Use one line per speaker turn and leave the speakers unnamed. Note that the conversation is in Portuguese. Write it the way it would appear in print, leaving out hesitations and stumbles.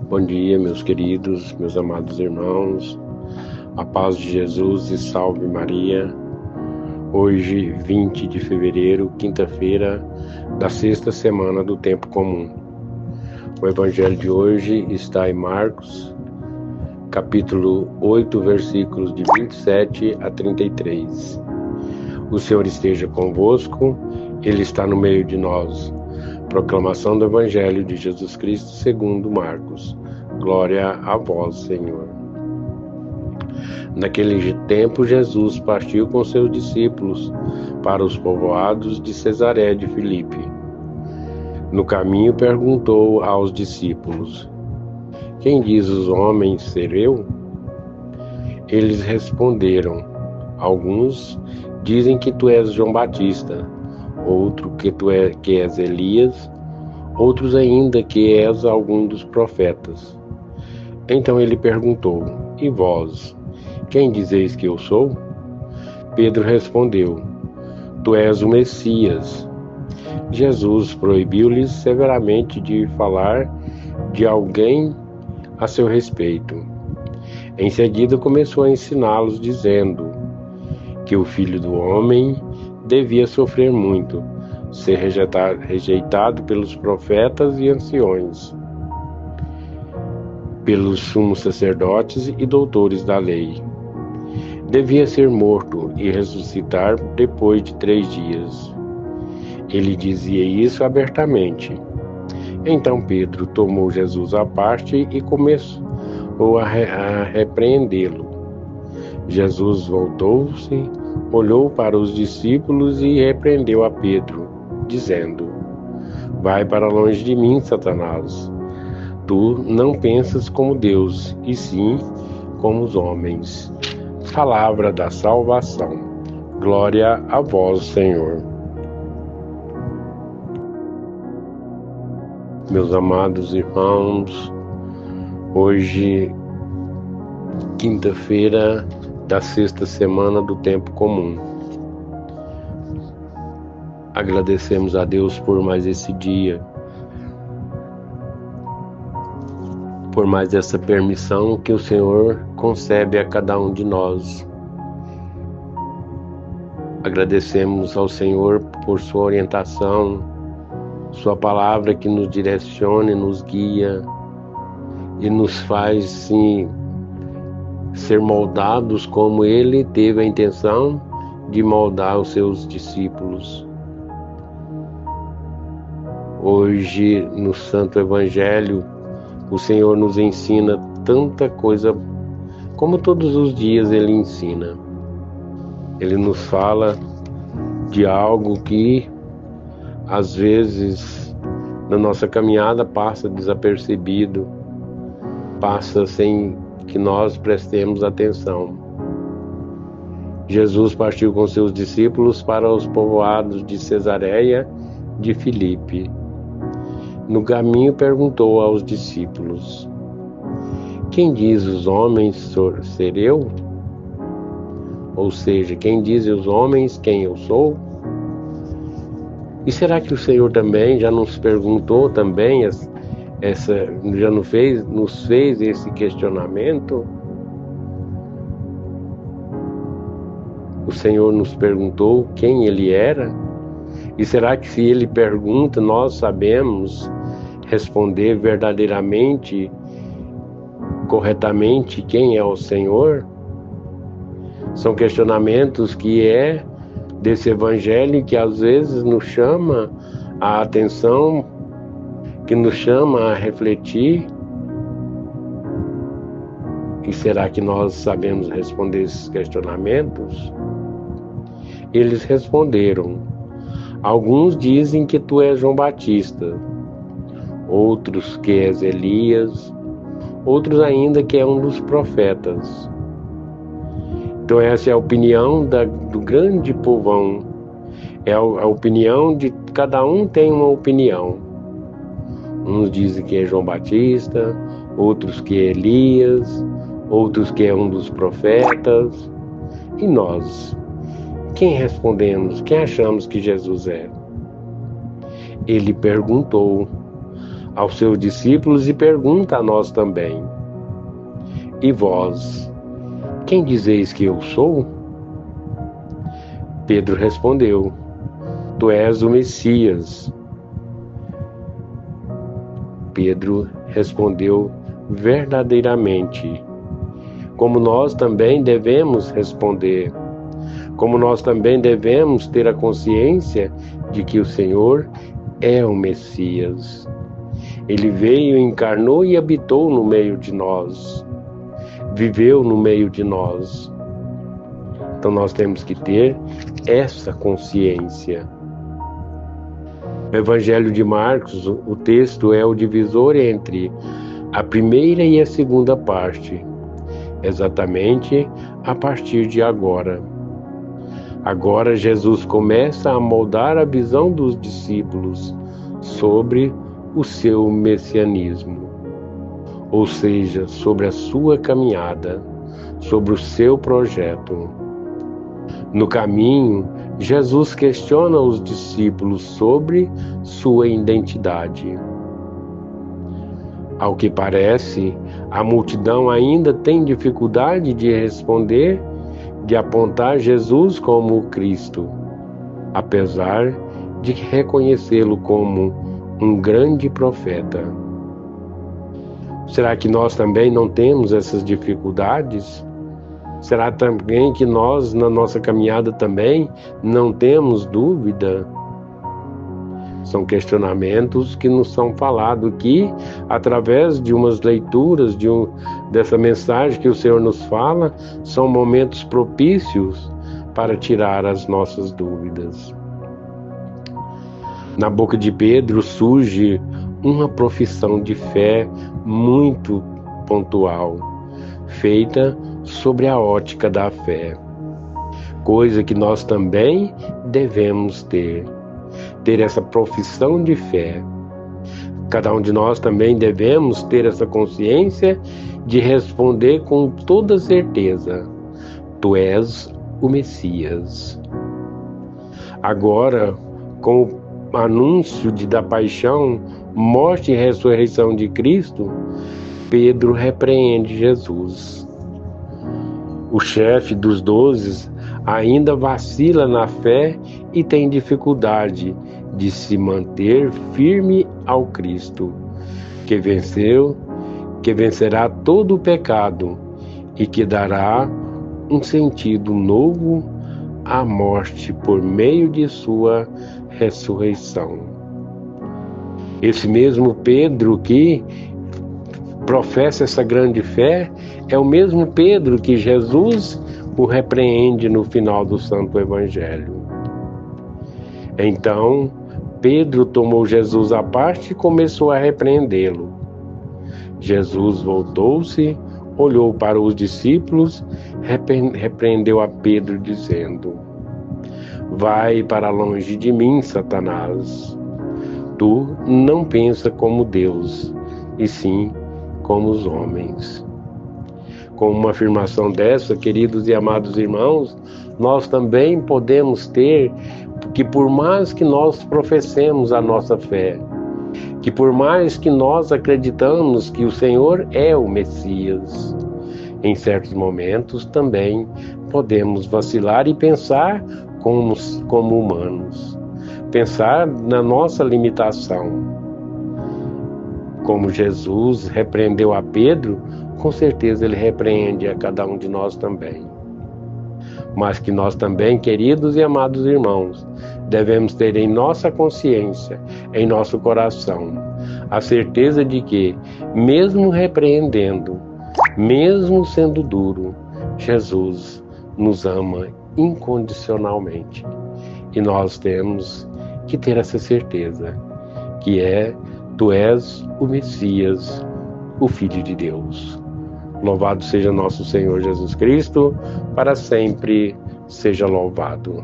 Bom dia, meus queridos, meus amados irmãos, a paz de Jesus e salve Maria. Hoje, 20 de fevereiro, quinta-feira da sexta semana do tempo comum. O evangelho de hoje está em Marcos, capítulo 8, versículos de 27 a 33. O Senhor esteja convosco, Ele está no meio de nós. Proclamação do Evangelho de Jesus Cristo segundo Marcos. Glória a vós, Senhor. Naquele tempo, Jesus partiu com seus discípulos para os povoados de Cesareia de Filipe. No caminho, perguntou aos discípulos: Quem diz os homens ser eu? Eles responderam: Alguns dizem que tu és João Batista, outro que és Elias, outros ainda que és algum dos profetas. Então ele perguntou: E vós, quem dizeis que eu sou? Pedro respondeu: Tu és o Messias. Jesus proibiu-lhes severamente de falar de alguém a seu respeito. Em seguida começou a ensiná-los, dizendo que o Filho do Homem devia sofrer muito, ser rejeitado pelos profetas e anciões, pelos sumos sacerdotes e doutores da lei. Devia ser morto e ressuscitar depois de 3 dias. Ele dizia isso abertamente. Então Pedro tomou Jesus à parte e começou a repreendê-lo. Jesus voltou-se, olhou para os discípulos e repreendeu a Pedro, dizendo: Vai para longe de mim, Satanás. Tu não pensas como Deus, e sim como os homens. Palavra da salvação. Glória a vós, Senhor. Meus amados irmãos, hoje, quinta-feira da sexta semana do tempo comum. Agradecemos a Deus por mais esse dia, por mais essa permissão que o Senhor concede a cada um de nós. Agradecemos ao Senhor por sua orientação, sua palavra que nos direciona, nos guia e nos faz, sim, ser moldados como Ele teve a intenção de moldar os seus discípulos. Hoje, no Santo Evangelho, o Senhor nos ensina tanta coisa, como todos os dias Ele ensina. Ele nos fala de algo que, às vezes, na nossa caminhada passa desapercebido, passa sem que nós prestemos atenção. Jesus partiu com seus discípulos para os povoados de Cesareia de Filipe. No caminho perguntou aos discípulos: Quem diz os homens ser eu? Ou seja, quem diz os homens quem eu sou? E será que o Senhor também já nos perguntou também já nos fez esse questionamento? O Senhor nos perguntou quem Ele era? E será que se Ele pergunta, nós sabemos responder verdadeiramente, corretamente quem é o Senhor? São questionamentos que é desse Evangelho que às vezes nos chama a atenção, que nos chama a refletir. E será que nós sabemos responder esses questionamentos? Eles responderam: Alguns dizem que tu és João Batista, outros que és Elias, outros ainda que é um dos profetas. Então essa é a opinião do grande povão, é a opinião de cada um, tem uma opinião. Uns dizem que é João Batista, outros que é Elias, outros que é um dos profetas. E nós? Quem respondemos? Quem achamos que Jesus é? Ele perguntou: aos seus discípulos e pergunta a nós também: e vós, quem dizeis que eu sou? Pedro respondeu: tu és o Messias. Pedro respondeu verdadeiramente, como nós também devemos responder, como nós também devemos ter a consciência de que o Senhor é o Messias. Ele veio, encarnou e habitou no meio de nós, viveu no meio de nós. Então nós temos que ter essa consciência. No Evangelho de Marcos, o texto é o divisor entre a primeira e a segunda parte, exatamente a partir de agora. Agora Jesus começa a moldar a visão dos discípulos sobre o seu messianismo, ou seja, sobre a sua caminhada, sobre o seu projeto. No caminho, Jesus questiona os discípulos sobre sua identidade. Ao que parece, a multidão ainda tem dificuldade de responder, de apontar Jesus como o Cristo, apesar de reconhecê-lo como um grande profeta. Será que nós também não temos essas dificuldades? Será também que nós, na nossa caminhada também, não temos dúvida? São questionamentos que nos são falados aqui, através de umas leituras, dessa mensagem que o Senhor nos fala, são momentos propícios para tirar as nossas dúvidas. Na boca de Pedro surge uma profissão de fé muito pontual, feita sobre a ótica da fé, coisa que nós também devemos ter essa profissão de fé. Cada um de nós também devemos ter essa consciência de responder com toda certeza: tu és o Messias. Agora, com o anúncio da paixão, morte e ressurreição de Cristo, Pedro repreende Jesus. O chefe dos 12 ainda vacila na fé e tem dificuldade de se manter firme ao Cristo, que venceu, que vencerá todo o pecado e que dará um sentido novo à morte por meio de sua ressurreição. Esse mesmo Pedro que professa essa grande fé é o mesmo Pedro que Jesus o repreende no final do Santo Evangelho. Então, Pedro tomou Jesus à parte e começou a repreendê-lo. Jesus voltou-se, olhou para os discípulos, repreendeu a Pedro, dizendo: vai para longe de mim, Satanás. Tu não pensa como Deus, e sim como os homens. Com uma afirmação dessa, queridos e amados irmãos, nós também podemos ter que, por mais que nós professemos a nossa fé, que por mais que nós acreditamos que o Senhor é o Messias, em certos momentos também podemos vacilar e pensar como humanos, pensar na nossa limitação. Como Jesus repreendeu a Pedro, com certeza ele repreende a cada um de nós também. Mas que nós também, queridos e amados irmãos, devemos ter em nossa consciência, em nosso coração, a certeza de que, mesmo repreendendo, mesmo sendo duro, Jesus nos ama incondicionalmente. E nós temos que ter essa certeza, que tu és o Messias, o Filho de Deus. Louvado seja nosso Senhor Jesus Cristo, para sempre seja louvado.